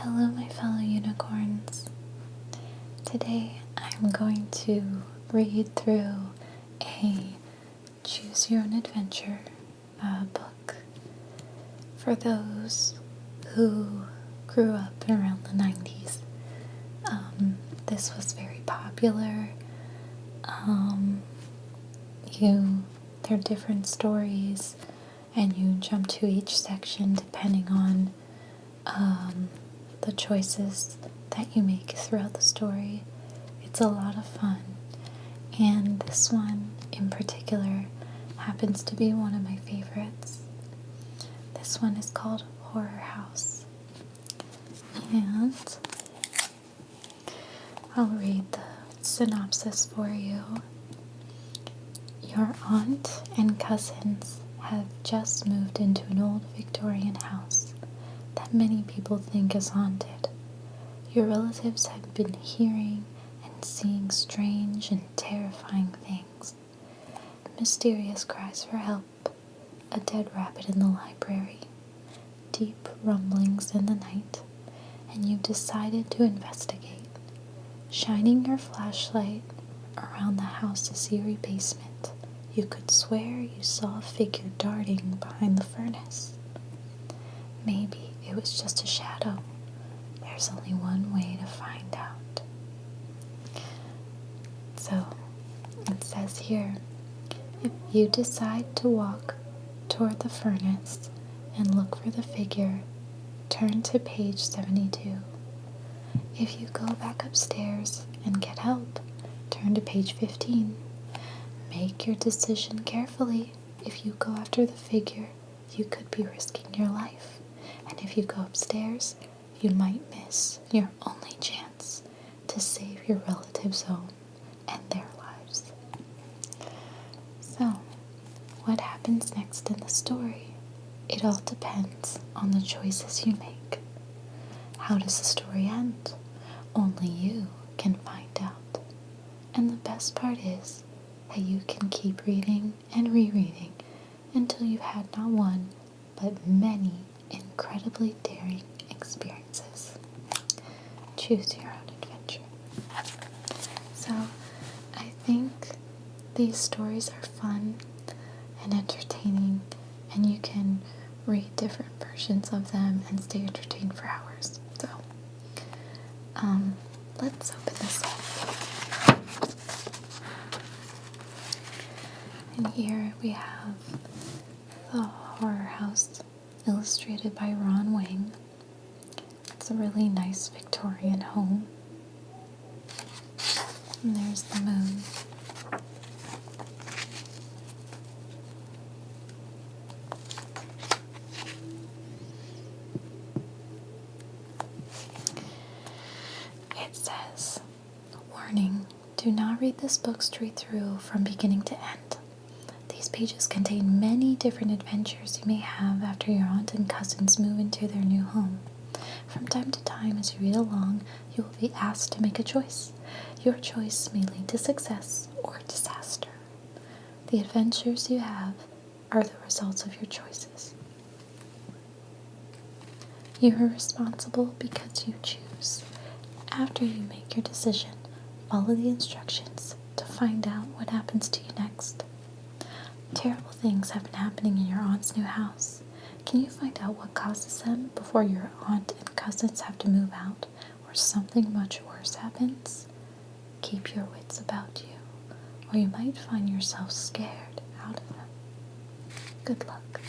Hello, my fellow unicorns. Today I'm going to read through a Choose Your Own Adventure book for those who grew up around the 90s. This was very popular. There are different stories, and you jump to each section depending on the choices that you make throughout the story. It's a lot of fun, and this one in particular happens to be one of my favorites. This one is called Horror House, and I'll read the synopsis for you. Your aunt and cousins have just moved into an old Victorian house that many people think is haunted. Your relatives have been hearing and seeing strange and terrifying things. Mysterious cries for help, a dead rabbit in the library, deep rumblings in the night, and you've decided to investigate. Shining your flashlight around the house's eerie basement, you could swear you saw a figure darting behind the furnace. Maybe it was just a shadow. There's only one way to find out. So, it says here, if you decide to walk toward the furnace and look for the figure, turn to page 72. If you go back upstairs and get help, turn to page 15. Make your decision carefully. If you go after the figure, you could be risking your life. And if you go upstairs, you might miss your only chance to save your relatives' home and their lives. So, what happens next in the story? It all depends on the choices you make. How does the story end? Only you can find out. And the best part is that you can keep reading and rereading until you've had not one, but many incredibly daring experiences. Choose your own adventure. So, I think these stories are fun and entertaining, and you can read different versions of them and stay entertained for hours. So, let's open this up. And here we have The Horror House, illustrated by Ron Wing. It's a really nice Victorian home. And there's the moon. It says, warning, do not read this book straight through from beginning to end. These pages contain many different adventures you may have after your aunt and cousins move into their new home. From time to time, as you read along, you will be asked to make a choice. Your choice may lead to success or disaster. The adventures you have are the results of your choices. You are responsible because you choose. After you make your decision, follow the instructions to find out what happens to you next. Terrible things have been happening in your aunt's new house. Can you find out what causes them before your aunt and cousins have to move out, or something much worse happens? Keep your wits about you, or you might find yourself scared out of them. Good luck.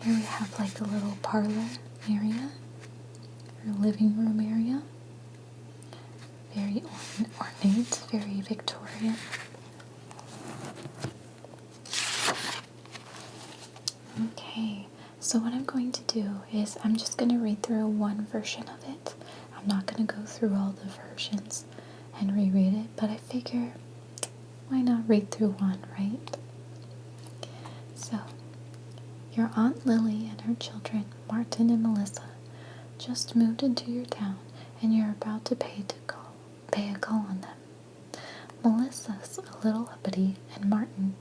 Here we have like a little parlor area, or living room area. Very ornate, very Victorian. Okay, so what I'm going to do is I'm just going to read through one version of it. I'm not going to go through all the versions and reread it, but I figure, why not read through one, right? So, your Aunt Lily and her children, Martin and Melissa, just moved into your town, and you're about to pay a call on them. Melissa's a little uppity, and Martin,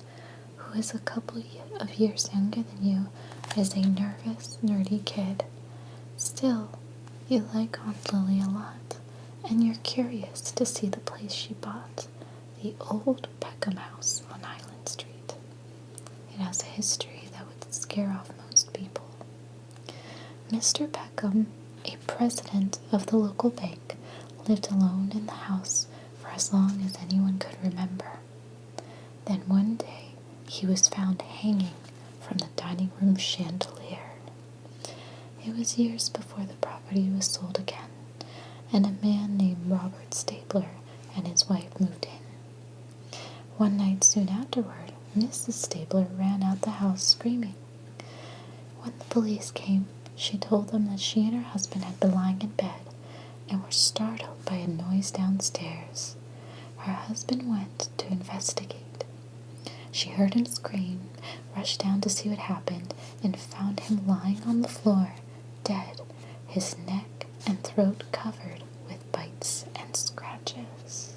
who is a couple of years younger than you, is a nervous, nerdy kid. Still, you like Aunt Lily a lot, and you're curious to see the place she bought, the old Peckham house on Highland Street. It has a history that would scare off most people. Mr. Peckham, a president of the local bank, lived alone in the house for as long as anyone could remember. Then one day, he was found hanging from the dining room chandelier. It was years before the property was sold again, and a man named Robert Stabler and his wife moved in. One night soon afterward, Mrs. Stabler ran out the house screaming. When the police came, she told them that she and her husband had been lying in bed and were startled by a noise downstairs. Her husband went to investigate. She heard him scream, rushed down to see what happened, and found him lying on the floor, dead, his neck and throat covered with bites and scratches.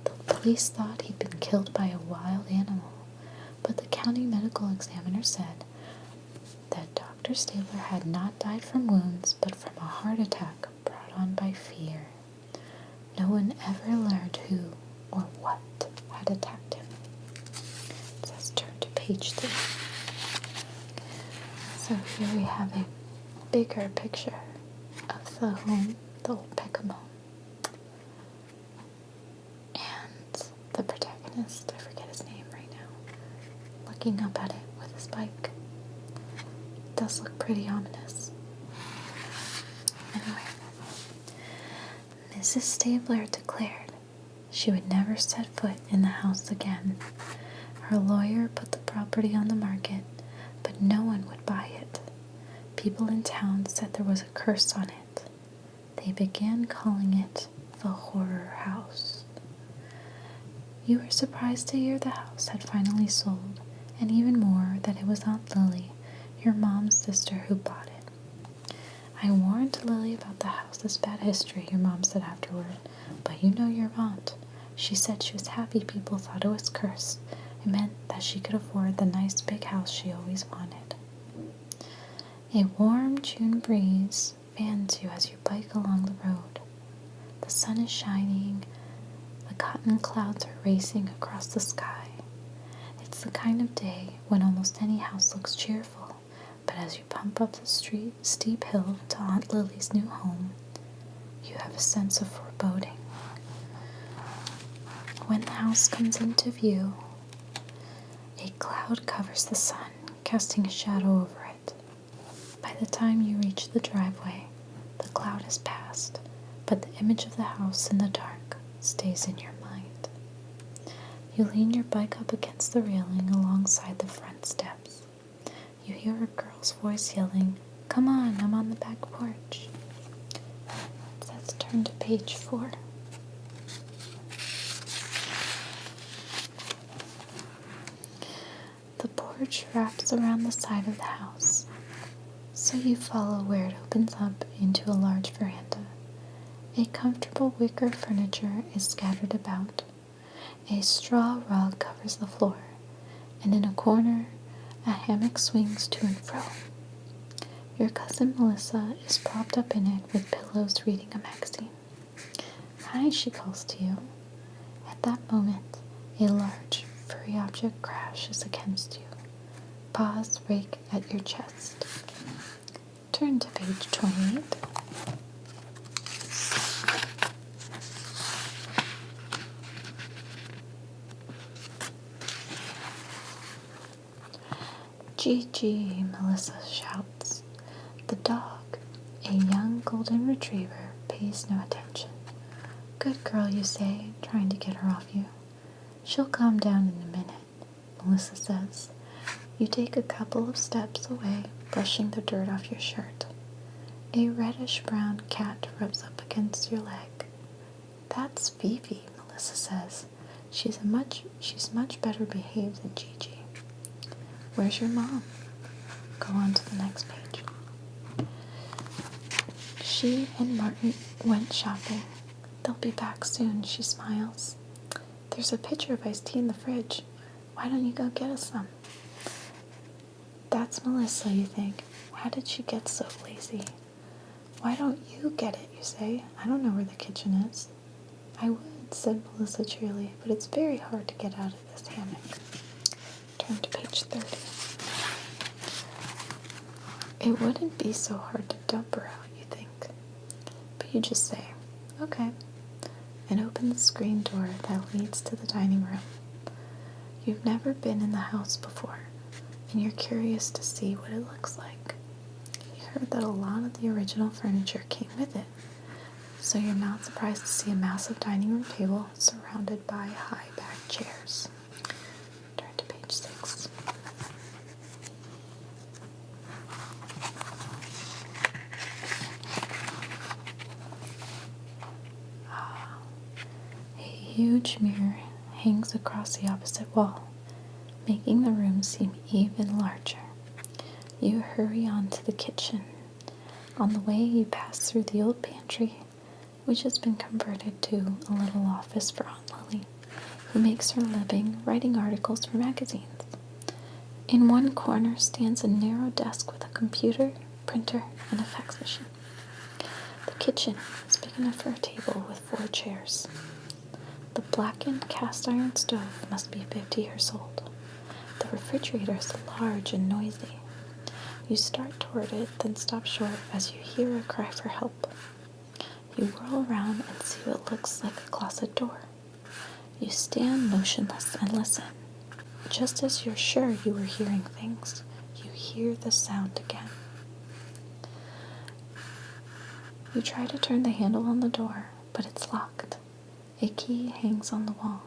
The police thought he'd been killed by a wild animal, but the county medical examiner said that Dr. Stabler had not died from wounds, but from a heart attack brought on by fear. No one ever learned who or what had attacked him. It says turn to page 3. So here we have a bigger picture of the home, the old Peckham home. And the protagonist, I forget his name right now, looking up at it with his bike. It does look pretty ominous. Anyway, Mrs. Stabler declared she would never set foot in the house again. Her lawyer put the property on the market, but no one would buy it. People in town said there was a curse on it. They began calling it the Horror House. You were surprised to hear the house had finally sold, and even more that it was Aunt Lily, your mom's sister, who bought it. I warned Lily about the house's bad history, your mom said afterward, but you know your aunt. She said she was happy people thought it was cursed. It meant that she could afford the nice big house she always wanted. A warm June breeze fans you as you bike along the road. The sun is shining, the cotton clouds are racing across the sky. It's the kind of day when almost any house looks cheerful, but as you pump up the steep hill to Aunt Lily's new home, you have a sense of foreboding. When the house comes into view, a cloud covers the sun, casting a shadow over it. By the time you reach the driveway, the cloud has passed, but the image of the house in the dark stays in your mind. You lean your bike up against the railing alongside the front steps. You hear a girl's voice yelling, "Come on, I'm on the back porch." It says turn to page 4. The porch wraps around the side of the house, so you follow where it opens up into a large veranda. A comfortable wicker furniture is scattered about. A straw rug covers the floor, and in a corner, a hammock swings to and fro. Your cousin Melissa is propped up in it with pillows reading a magazine. "Hi," she calls to you. At that moment, a large, furry object crashes against you. Paws rake at your chest. Turn to page 28. Gigi, Melissa shouts. The dog, a young golden retriever, pays no attention. "Good girl," you say, trying to get her off you. "She'll calm down in a minute," Melissa says. You take a couple of steps away, brushing the dirt off your shirt. A reddish-brown cat rubs up against your leg. "That's Phoebe," Melissa says. She's much better behaved than Gigi." "Where's your mom?" Go on to the next page. "She and Martin went shopping. They'll be back soon," she smiles. "There's a pitcher of iced tea in the fridge. Why don't you go get us some?" That's Melissa, you think. How did she get so lazy? Why don't you get it, you say? I don't know where the kitchen is. I would, said Melissa cheerily, but it's very hard to get out of this hammock. Turn to page 30. It wouldn't be so hard to dump her out, you think. But you just say, okay, and open the screen door that leads to the dining room. You've never been in the house before, and you're curious to see what it looks like. You heard that a lot of the original furniture came with it, so you're not surprised to see a massive dining room table surrounded by high-backed chairs. Turn to page 6. A huge mirror hangs across the opposite wall, making the room seem even larger. You hurry on to the kitchen. On the way, you pass through the old pantry, which has been converted to a little office for Aunt Lily, who makes her living writing articles for magazines. In one corner stands a narrow desk with a computer, printer, and a fax machine. The kitchen is big enough for a table with 4 chairs. The blackened cast iron stove must be 50 years old. The refrigerator is large and noisy. You start toward it, then stop short as you hear a cry for help. You whirl around and see what looks like a closet door. You stand motionless and listen. Just as you're sure you were hearing things, you hear the sound again. You try to turn the handle on the door, but it's locked. A key hangs on the wall.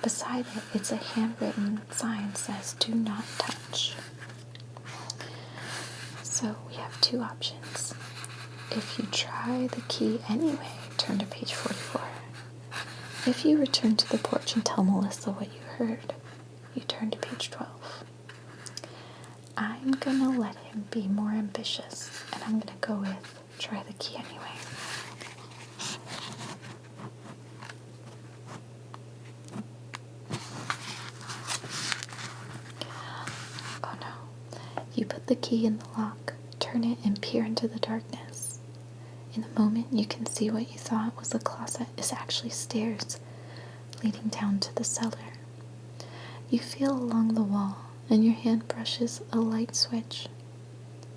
Beside it, it's a handwritten sign that says, "Do not touch." So we have 2 options. If you try the key anyway, turn to page 44. If you return to the porch and tell Melissa what you heard, you turn to page 12. I'm gonna let him be more ambitious, and I'm gonna go with try the key anyway. Oh no. You put the key in the lock, turn it, and peer into the darkness. In a moment, you can see what you thought was a closet is actually stairs leading down to the cellar. You feel along the wall, and your hand brushes a light switch.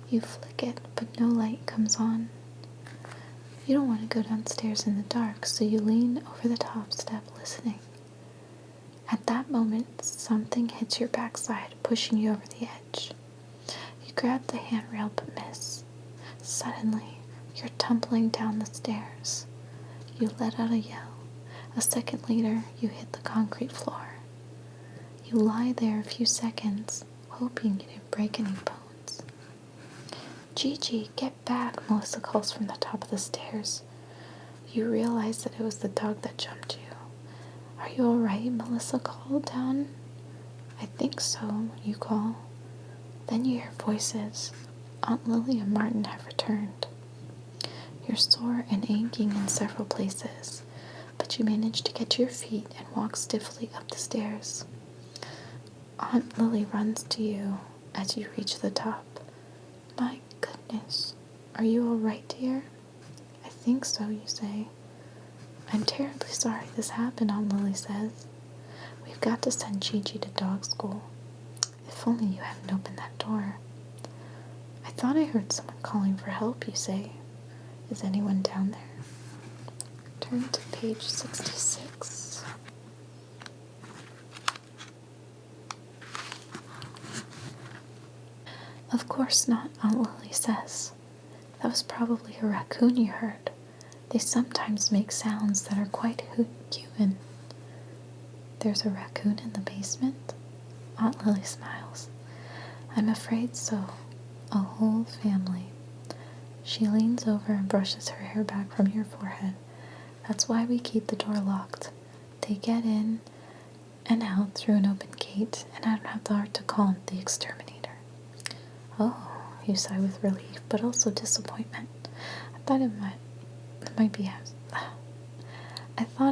You flick it, but no light comes on. You don't want to go downstairs in the dark, so you lean over the top step listening. At that moment, something hits your backside, pushing you over the edge. You grab the handrail but miss. Suddenly, you're tumbling down the stairs. You let out a yell. A second later, you hit the concrete floor. You lie there a few seconds, hoping you didn't break any bones. Gigi, get back, Melissa calls from the top of the stairs. You realize that it was the dog that jumped you. Are you all right? Melissa called down. I think so, you call. Then you hear voices. Aunt Lily and Martin have returned. You're sore and aching in several places, but you manage to get to your feet and walk stiffly up the stairs. Aunt Lily runs to you as you reach the top. My goodness, are you all right, dear? I think so, you say. I'm terribly sorry this happened, Aunt Lily says. We've got to send Gigi to dog school. If only you hadn't opened that door. I thought I heard someone calling for help, you say. Is anyone down there? Turn to page 66. Of course not, Aunt Lily says. That was probably a raccoon you heard. They sometimes make sounds that are quite human. There's a raccoon in the basement? Aunt Lily smiles. I'm afraid so. A whole family. She leans over and brushes her hair back from your forehead. That's why we keep the door locked. They get in and out through an open gate, and I don't have the heart to call the exterminator. Oh, you sigh with relief, but also disappointment. I thought it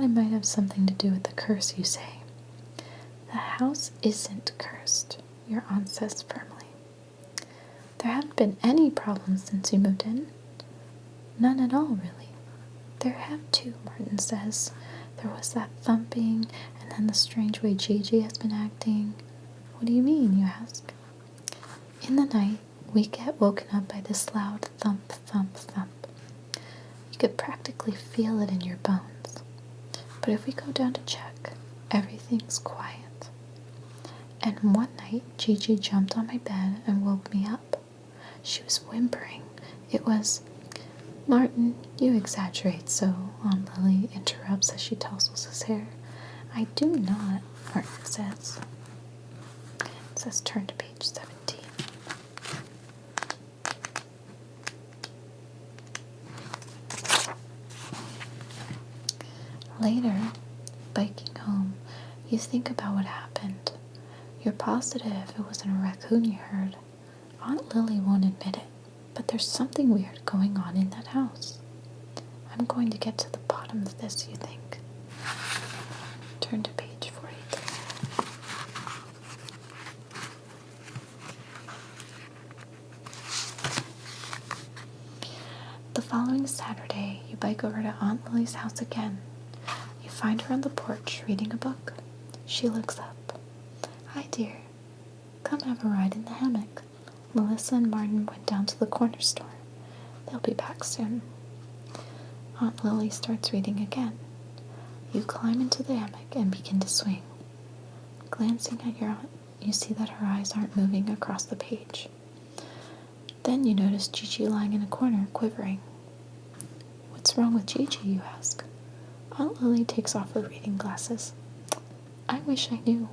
might have something to do with the curse, you say. The house isn't cursed, your aunt says firmly. There haven't been any problems since you moved in. None at all, really. There have too, Martin says. There was that thumping, and then the strange way Gigi has been acting. What do you mean, you ask? In the night, we get woken up by this loud thump, thump, thump. You could practically feel it in your bones. But if we go down to check, everything's quiet. And one night, Gigi jumped on my bed and woke me up. She was whimpering. It was... Martin, you exaggerate so, Aunt Lily interrupts as she tousles his hair. I do not, Martin says. It says turn to page 17. Later, biking home, you think about what happened. You're positive it wasn't a raccoon you heard. Aunt Lily won't admit it, but there's something weird going on in that house. I'm going to get to the bottom of this, you think. Turn to page 43. The following Saturday, you bike over to Aunt Lily's house again. You find her on the porch reading a book. She looks up. Hi, dear. Come have a ride in the hammock. Melissa and Martin went down to the corner store. They'll be back soon. Aunt Lily starts reading again. You climb into the hammock and begin to swing. Glancing at your aunt, you see that her eyes aren't moving across the page. Then you notice Gigi lying in a corner, quivering. What's wrong with Gigi, you ask? Aunt Lily takes off her reading glasses. I wish I knew.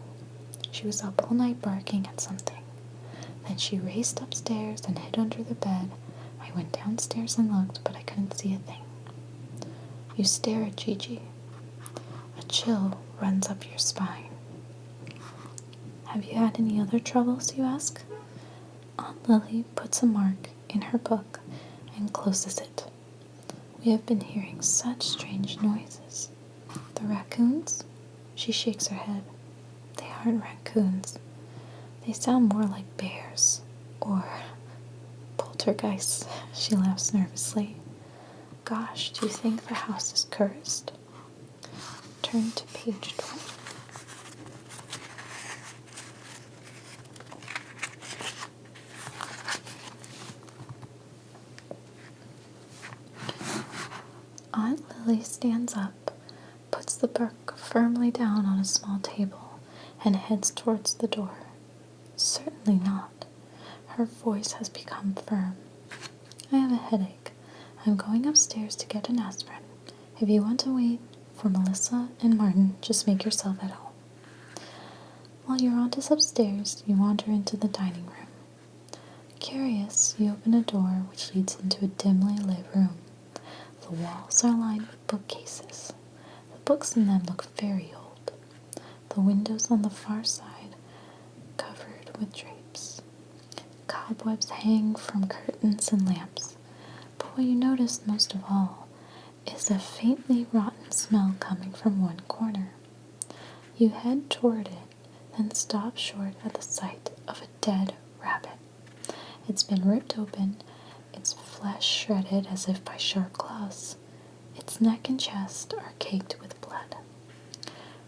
She was up all night barking at something. Then she raced upstairs and hid under the bed. I went downstairs and looked, but I couldn't see a thing. You stare at Gigi. A chill runs up your spine. Have you had any other troubles, you ask? Aunt Lily puts a mark in her book and closes it. We have been hearing such strange noises. The raccoons? She shakes her head. They aren't raccoons. They sound more like bears or poltergeists. She laughs nervously. Gosh, do you think the house is cursed? Turn to page 20. Aunt Lily stands up, puts the book firmly down on a small table, and heads towards the door. Certainly not. Her voice has become firm. I have a headache. I'm going upstairs to get an aspirin. If you want to wait for Melissa and Martin, just make yourself at home. While your aunt is upstairs, you wander into the dining room. Curious, you open a door which leads into a dimly lit room. The walls are lined with bookcases. The books in them look very old. The windows on the far side covered with drapes. Cobwebs hang from curtains and lamps. But what you notice most of all is a faintly rotten smell coming from one corner. You head toward it, then stop short at the sight of a dead rabbit. It's been ripped open, its flesh shredded as if by sharp claws. Its neck and chest are caked with blood.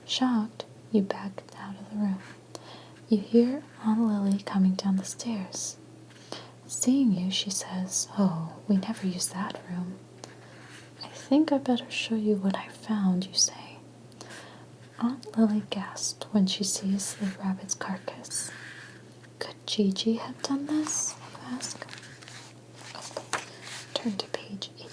Shocked, you back out of the room. You hear Aunt Lily coming down the stairs. Seeing you, she says, "Oh, we never use that room." "I think I better show you what I found," you say. Aunt Lily gasps when she sees the rabbit's carcass. Could Gigi have done this, you ask? Turn to page 8.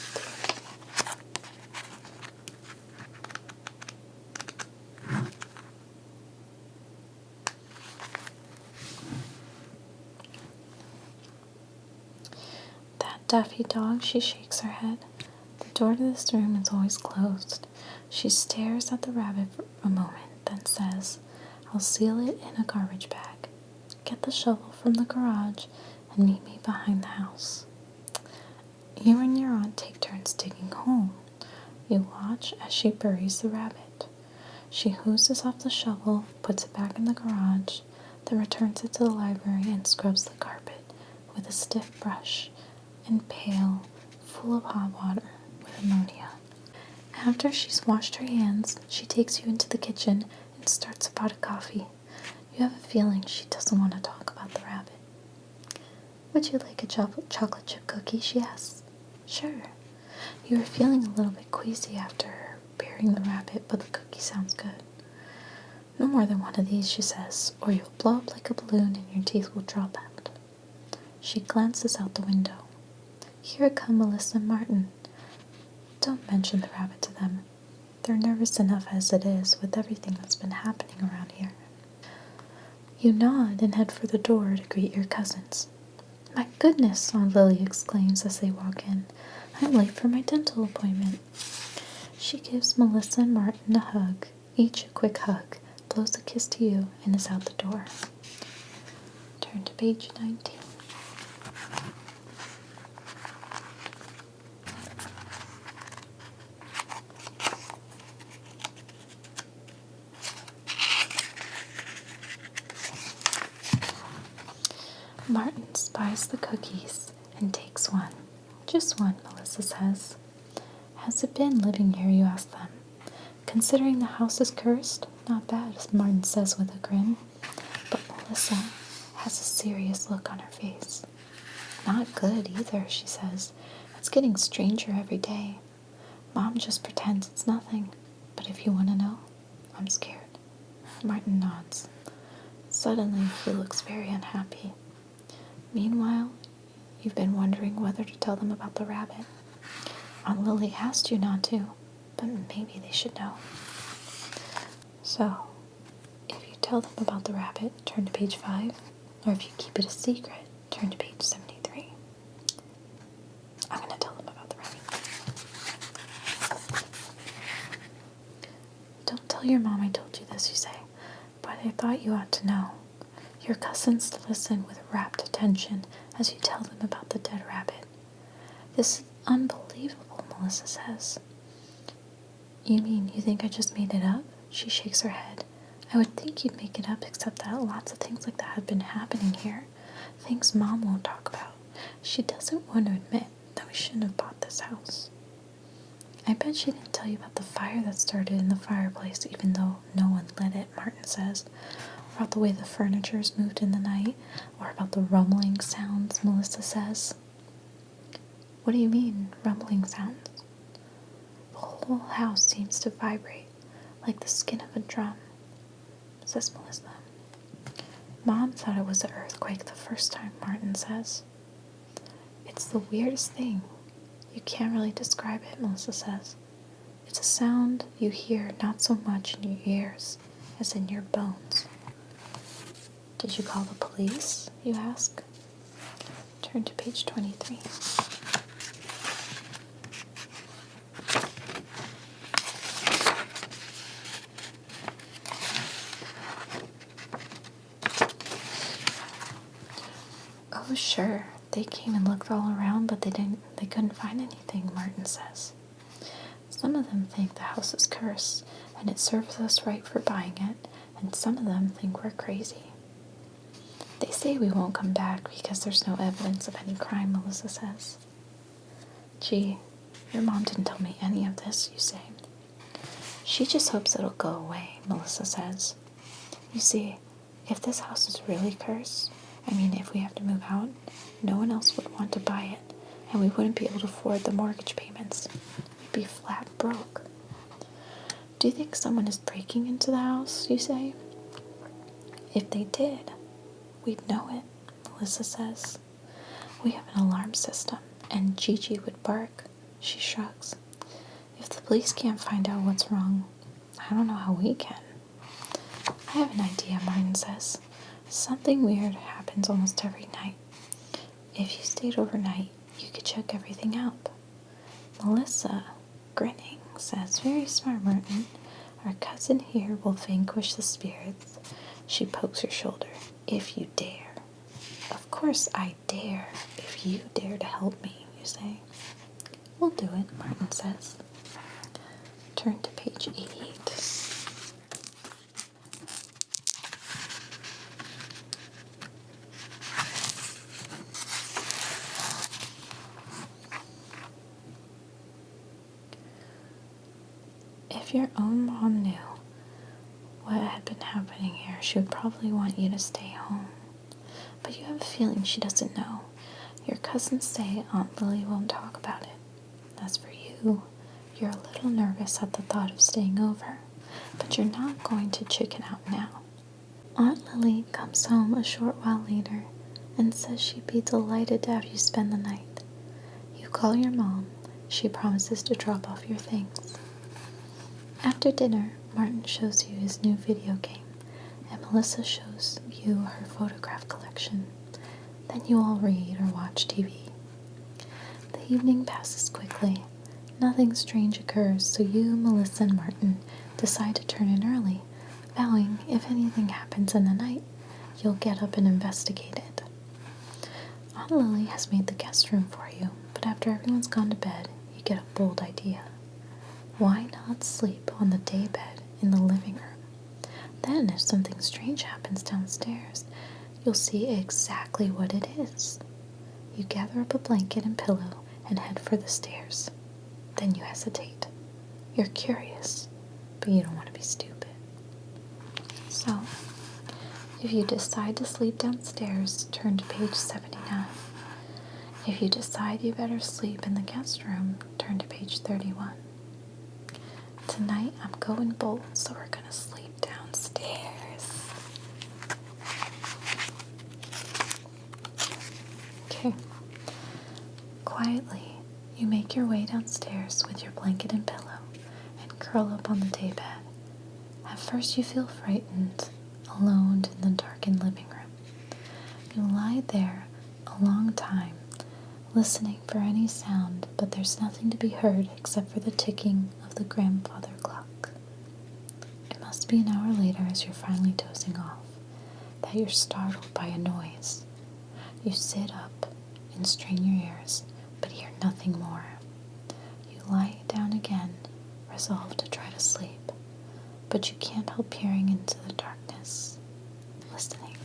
That daffy dog, she shakes her head. The door to this room is always closed. She stares at the rabbit for a moment, then says, "I'll seal it in a garbage bag. Get the shovel from the garage and meet me behind the house." You and your aunt take turns digging a hole. You watch as she buries the rabbit. She hoses off the shovel, puts it back in the garage, then returns it to the library and scrubs the carpet with a stiff brush and pail full of hot water with ammonia. After she's washed her hands, she takes you into the kitchen and starts a pot of coffee. You have a feeling she doesn't want to talk about the rabbit. Would you like a chocolate chip cookie? She asks. Sure. You are feeling a little bit queasy after burying the rabbit, but the cookie sounds good. No more than one of these, she says, or you'll blow up like a balloon and your teeth will drop out. She glances out the window. Here come Melissa and Martin. Don't mention the rabbit to them. They're nervous enough as it is with everything that's been happening around here. You nod and head for the door to greet your cousins. My goodness, Aunt Lily exclaims as they walk in. I'm late for my dental appointment. She gives Melissa and Martin a hug, each a quick hug, blows a kiss to you, and is out the door. Turn to page 19. Martin spies the cookies and takes one. Just one, Melissa says. How's it been living here, you ask them. Considering the house is cursed, not bad, Martin says with a grin. But Melissa has a serious look on her face. Not good either, she says. It's getting stranger every day. Mom just pretends it's nothing. But if you want to know, I'm scared. Martin nods. Suddenly, he looks very unhappy. Meanwhile, you've been wondering whether to tell them about the rabbit. Aunt Lily asked you not to, but maybe they should know. So, if you tell them about the rabbit, turn to page 5, or if you keep it a secret, turn to page 73. I'm going to tell them about the rabbit. Don't tell your mom I told you this, you say, but I thought you ought to know. Your cousins listen with rapt attention as you tell them about the dead rabbit. This is unbelievable, Melissa says. You mean you think I just made it up? She shakes her head. I would think you'd make it up, except that lots of things like that have been happening here. Things Mom won't talk about. She doesn't want to admit that we shouldn't have bought this house. I bet she didn't tell you about the fire that started in the fireplace, even though no one lit it, Martin says. Or about the way the furniture's moved in the night, or about the rumbling sounds, Melissa says. What do you mean, rumbling sounds? The whole house seems to vibrate, like the skin of a drum, says Melissa. Mom thought it was an earthquake the first time, Martin says. It's the weirdest thing. You can't really describe it, Melissa says. It's a sound you hear not so much in your ears as in your bones. Did you call the police, you ask? Turn to page 23. Oh, sure. They came and looked all around, but they couldn't find anything, Martin says. Some of them think the house is cursed, and it serves us right for buying it, and some of them think we're crazy. They say we won't come back because there's no evidence of any crime, Melissa says. Gee, your mom didn't tell me any of this, you say. She just hopes it'll go away, Melissa says. You see, if this house is really cursed, if we have to move out, no one else would want to buy it, and we wouldn't be able to afford the mortgage payments. We'd be flat broke. Do you think someone is breaking into the house, you say? If they did, we'd know it, Melissa says. We have an alarm system, and Gigi would bark. She shrugs. If the police can't find out what's wrong, I don't know how we can. I have an idea, Martin says. Something weird happens almost every night. If you stayed overnight, you could check everything out. Melissa, grinning, says, Very smart, Martin. Our cousin here will vanquish the spirits. She pokes her shoulder. If you dare. Of course I dare, if you dare to help me, you say. We'll do it, Martin says. Turn to page 88. If your own mom knew what had been happening here, she would probably want you to stay home. But you have a feeling she doesn't know. Your cousins say Aunt Lily won't talk about it. As for you, you're a little nervous at the thought of staying over, but you're not going to chicken out now. Aunt Lily comes home a short while later and says she'd be delighted to have you spend the night. You call your mom. She promises to drop off your things. After dinner, Martin shows you his new video game, and Melissa shows you her photograph collection. Then you all read or watch TV. The evening passes quickly. Nothing strange occurs, so you, Melissa, and Martin decide to turn in early, vowing if anything happens in the night, you'll get up and investigate it. Aunt Lily has made the guest room for you, but after everyone's gone to bed, you get a bold idea. Why not sleep on the daybed in the living room? Then, if something strange happens downstairs, you'll see exactly what it is. You gather up a blanket and pillow and head for the stairs. Then you hesitate. You're curious, but you don't want to be stupid. So, if you decide to sleep downstairs, turn to page 79. If you decide you better sleep in the guest room, turn to page 31. Tonight I'm going bold, so we're gonna sleep downstairs. Okay. Quietly, you make your way downstairs with your blanket and pillow and curl up on the daybed. At first you feel frightened, alone in the darkened living room. You lie there a long time, listening for any sound, but there's nothing to be heard except for the ticking of the grandfather clock. It must be an hour later, as you're finally dozing off, that you're startled by a noise. You sit up and strain your ears, but hear nothing more. You lie down again, resolved to try to sleep, but you can't help peering into the darkness, listening.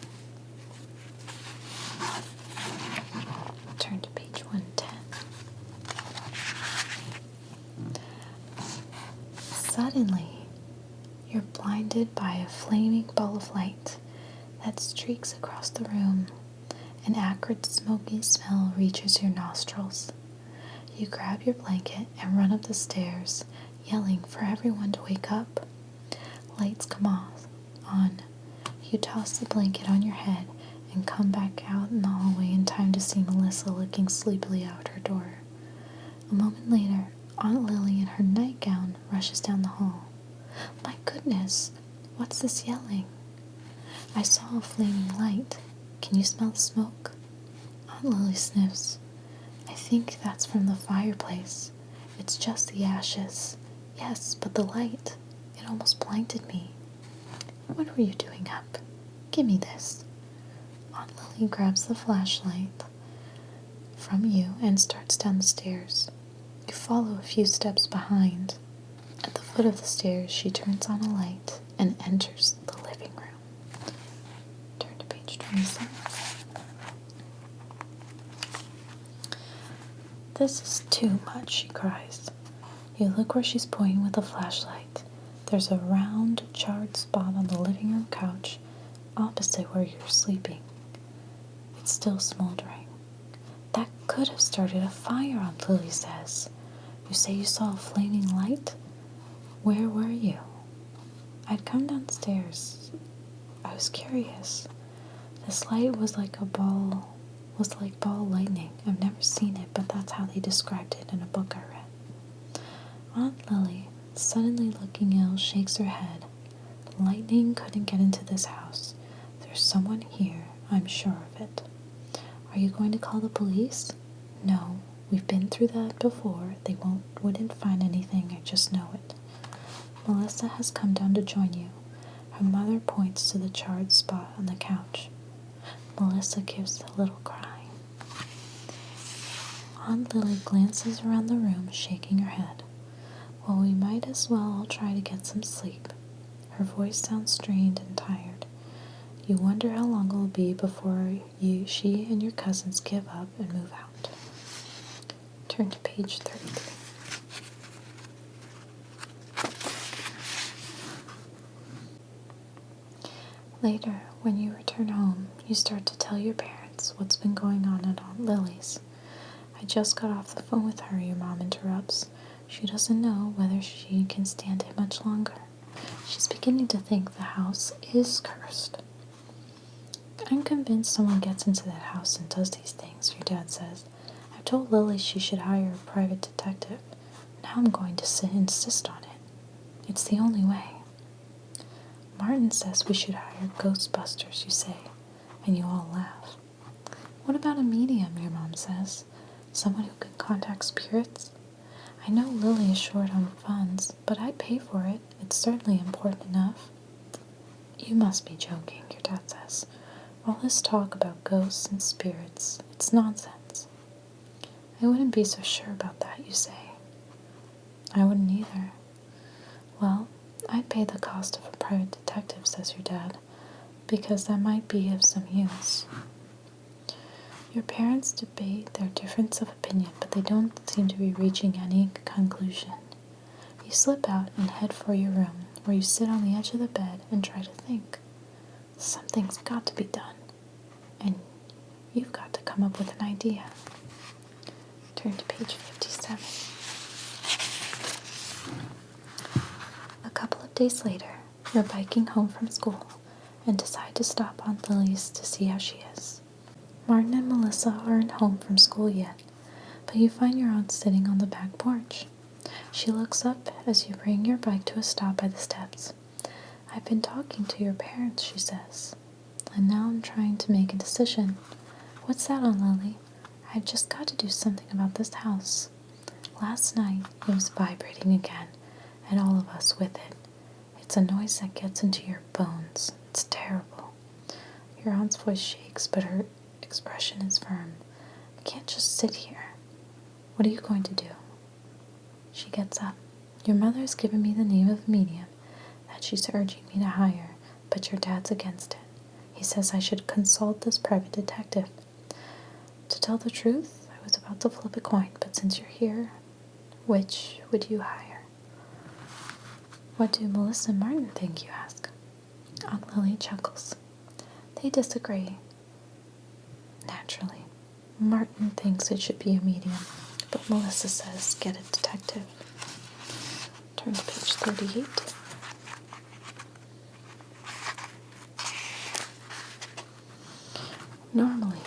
Turn to page 110. Suddenly, you're blinded by a flaming ball of light that streaks across the room. An acrid, smoky smell reaches your nostrils. You grab your blanket and run up the stairs, yelling for everyone to wake up. Lights come on. You toss the blanket on your head and come back out in the hallway in time to see Melissa looking sleepily out her door. A moment later, Aunt Lily in her nightgown rushes down the hall. My goodness, what's this yelling? I saw a flaming light. Can you smell the smoke? Aunt Lily sniffs. I think that's from the fireplace. It's just the ashes. Yes, but the light. It almost blinded me. What were you doing up? Give me this. Aunt Lily grabs the flashlight from you and starts down the stairs. You follow a few steps behind. At the foot of the stairs, she turns on a light and enters the living room. Turn to page 27. This is too much, she cries. You look where she's pointing with the flashlight. There's a round, charred spot on the living room couch opposite where you're sleeping. It's still smoldering. That could have started a fire, Aunt Lily says. You say you saw a flaming light? Where were you? I'd come downstairs. I was curious. This light was like ball lightning. I've never seen it, but that's how they described it in a book I read. Aunt Lily, suddenly looking ill, shakes her head. Lightning couldn't get into this house. There's someone here, I'm sure of it. Are you going to call the police? No, we've been through that before. They wouldn't find anything, I just know it. Melissa has come down to join you. Her mother points to the charred spot on the couch. Melissa gives a little cry. Aunt Lily glances around the room, shaking her head. Well, we might as well all try to get some sleep. Her voice sounds strained and tired. You wonder how long it will be before she and your cousins give up and move out. Turn to page 33. Later, when you return home, you start to tell your parents what's been going on at Aunt Lily's. I just got off the phone with her, your mom interrupts. She doesn't know whether she can stand it much longer. She's beginning to think the house is cursed. I'm convinced someone gets into that house and does these things, your dad says. I've told Lily she should hire a private detective. Now I'm going to insist on it. It's the only way. Martin says we should hire Ghostbusters, you say, and you all laugh. What about a medium, your mom says? Someone who can contact spirits? I know Lily is short on funds, but I'd pay for it. It's certainly important enough. You must be joking, your dad says. All this talk about ghosts and spirits, it's nonsense. I wouldn't be so sure about that, you say. I wouldn't either. Well, I'd pay the cost of a private detective, says your dad, because that might be of some use. Your parents debate their difference of opinion, but they don't seem to be reaching any conclusion. You slip out and head for your room, where you sit on the edge of the bed and try to think. Something's got to be done, and you've got to come up with an idea. Turn to page 57. A couple of days later, you're biking home from school and decide to stop Aunt Lily's to see how she is. Martin and Melissa aren't home from school yet, but you find your aunt sitting on the back porch. She looks up as you bring your bike to a stop by the steps. I've been talking to your parents, she says, and now I'm trying to make a decision. What's that, Aunt Lily? I've just got to do something about this house. Last night it was vibrating again, and all of us with it. It's a noise that gets into your bones. It's terrible. Your aunt's voice shakes, but her expression is firm. I can't just sit here. What are you going to do? She gets up. Your mother has given me the name of a medium that she's urging me to hire, but your dad's against it. He says I should consult this private detective. To tell the truth, I was about to flip a coin, but since you're here, which would you hire? What do Melissa and Martin think, you ask? Aunt Lily chuckles. They disagree. Naturally, Martin thinks it should be a medium, but Melissa says get a detective. Turn to page 38. Normally,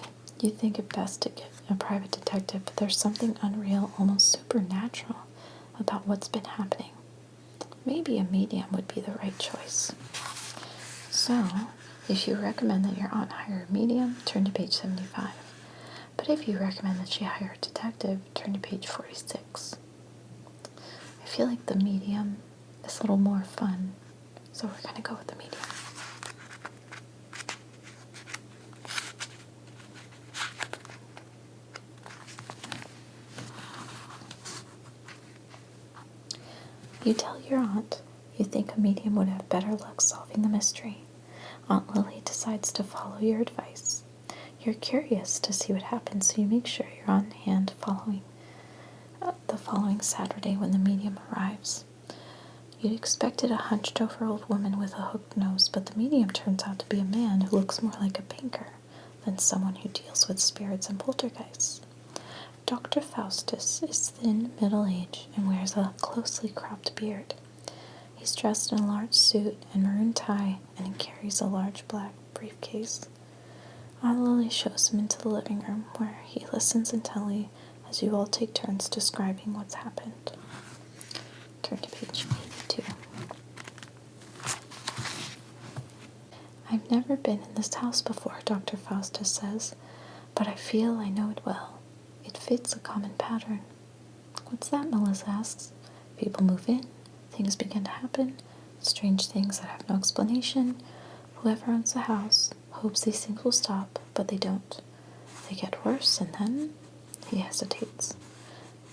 you think it best to get a private detective, but there's something unreal, almost supernatural, about what's been happening. Maybe a medium would be the right choice. So, if you recommend that your aunt hire a medium, turn to page 75. But if you recommend that she hire a detective, turn to page 46. I feel like the medium is a little more fun, so we're going to go with the medium. You tell your aunt you think a medium would have better luck solving the mystery. Aunt Lily decides to follow your advice. You're curious to see what happens, so you make sure you're on hand the following Saturday when the medium arrives. You'd expected a hunched-over old woman with a hooked nose, but the medium turns out to be a man who looks more like a banker than someone who deals with spirits and poltergeists. Dr. Faustus is thin, middle-aged, and wears a closely cropped beard. He's dressed in a large suit and maroon tie, and he carries a large black briefcase. Aunt Lily shows him into the living room, where he listens intently as you all take turns describing what's happened. Turn to page 82. I've never been in this house before, Dr. Faustus says, but I feel I know it well. It fits a common pattern. What's that? Melissa asks. People move in. Things begin to happen. Strange things that have no explanation. Whoever owns the house hopes these things will stop, but they don't. They get worse, and then he hesitates.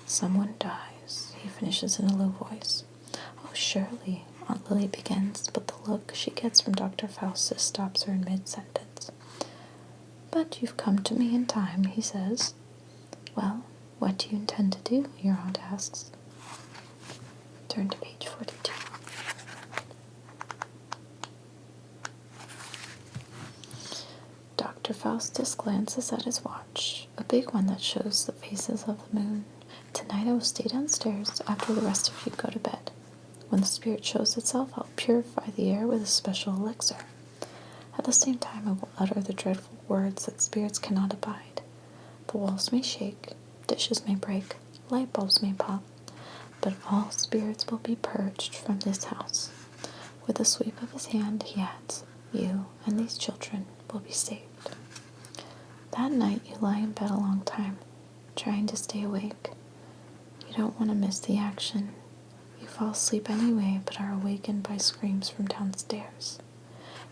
Someone dies, he finishes in a low voice. Oh, surely, Aunt Lily begins, but the look she gets from Dr. Faustus stops her in mid-sentence. But you've come to me in time, he says. Well, what do you intend to do? Your aunt asks. Turn to page 42. Dr. Faustus glances at his watch, a big one that shows the phases of the moon. Tonight I will stay downstairs after the rest of you go to bed. When the spirit shows itself, I'll purify the air with a special elixir. At the same time, I will utter the dreadful words that spirits cannot abide. The walls may shake, dishes may break, light bulbs may pop, but all spirits will be purged from this house. With a sweep of his hand, he adds, you and these children will be saved. That night, you lie in bed a long time, trying to stay awake. You don't want to miss the action. You fall asleep anyway, but are awakened by screams from downstairs.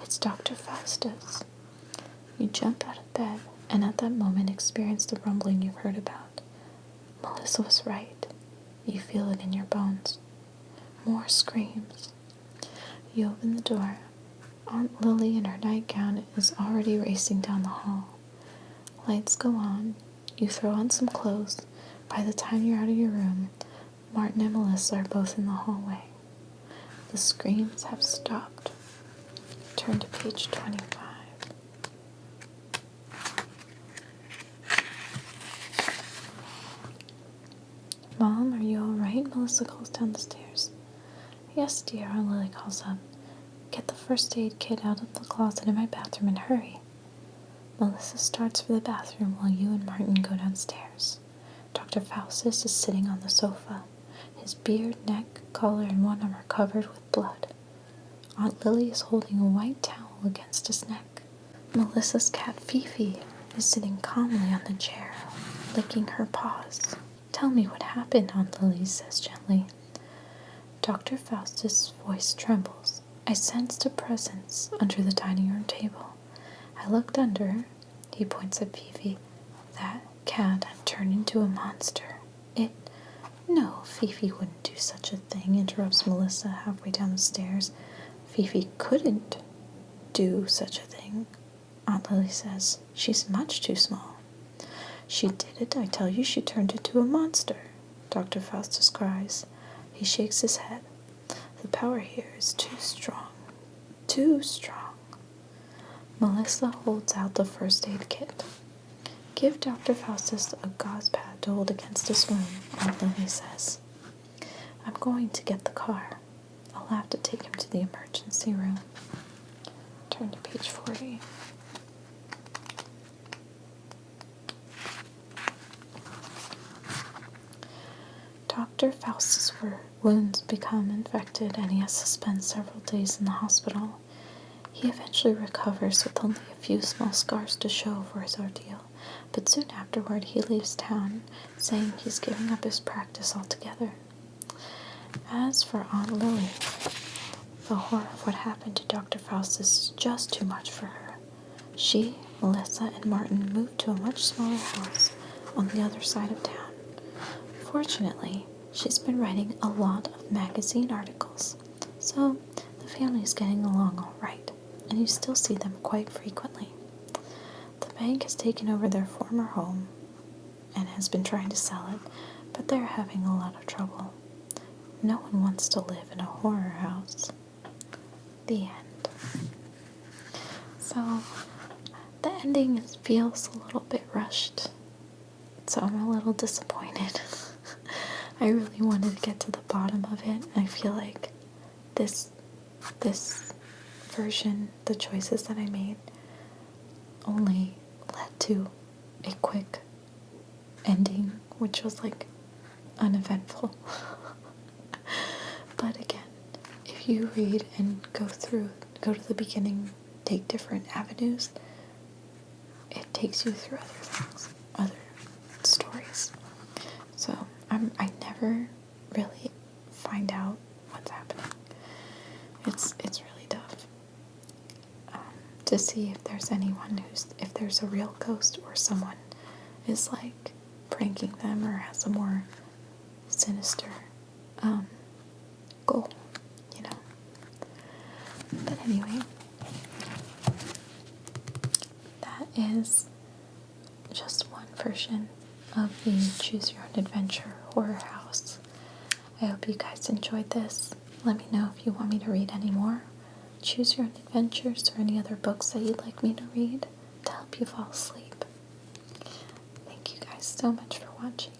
It's Dr. Faustus. You jump out of bed, and at that moment experience the rumbling you've heard about. Melissa was right. You feel it in your bones. More screams. You open the door. Aunt Lily in her nightgown is already racing down the hall. Lights go on. You throw on some clothes. By the time you're out of your room, Martin and Melissa are both in the hallway. The screams have stopped. Turn to page 25. Mom, are you all right? Melissa calls down the stairs. Yes, dear, Aunt Lily calls up. Get the first aid kit out of the closet in my bathroom and hurry. Melissa starts for the bathroom while you and Martin go downstairs. Dr. Faustus is sitting on the sofa. His beard, neck, collar, and one arm are covered with blood. Aunt Lily is holding a white towel against his neck. Melissa's cat Fifi is sitting calmly on the chair, licking her paws. Tell me what happened, Aunt Lily says gently. Dr. Faustus' voice trembles. I sensed a presence under the dining room table. I looked under. He points at Fifi. That cat had turned into a monster. No, Fifi wouldn't do such a thing, interrupts Melissa halfway down the stairs. Fifi couldn't do such a thing, Aunt Lily says. She's much too small. She did it, I tell you, she turned into a monster, Dr. Faustus cries. He shakes his head. The power here is too strong. Too strong. Melissa holds out the first aid kit. Give Dr. Faustus a gauze pad to hold against his wound, Aunt Lily says. I'm going to get the car. I'll have to take him to the emergency room. Turn to page 40. Dr. Faustus' wounds become infected and he has to spend several days in the hospital. He eventually recovers with only a few small scars to show for his ordeal, but soon afterward he leaves town, saying he's giving up his practice altogether. As for Aunt Lily, the horror of what happened to Dr. Faustus is just too much for her. She, Melissa, and Martin moved to a much smaller house on the other side of town. Fortunately, she's been writing a lot of magazine articles, so the family is getting along all right, and you still see them quite frequently. The bank has taken over their former home and has been trying to sell it, but they're having a lot of trouble. No one wants to live in a horror house. The end. So, the ending feels a little bit rushed, so I'm a little disappointed. I really wanted to get to the bottom of it, and I feel like this version, the choices that I made, only led to a quick ending, which was like uneventful. But again, if you read and go to the beginning, take different avenues, it takes you through other things, other stories. So I never really find out what's happening. It's really tough to see if there's anyone if there's a real ghost or someone is like pranking them or has a more sinister goal, you know. But anyway, that is just one version of the Choose Your Own Adventure horror house. I hope you guys enjoyed this. Let me know if you want me to read any more Choose Your Own Adventures or any other books that you'd like me to read. to help you fall asleep. Thank you guys so much for watching.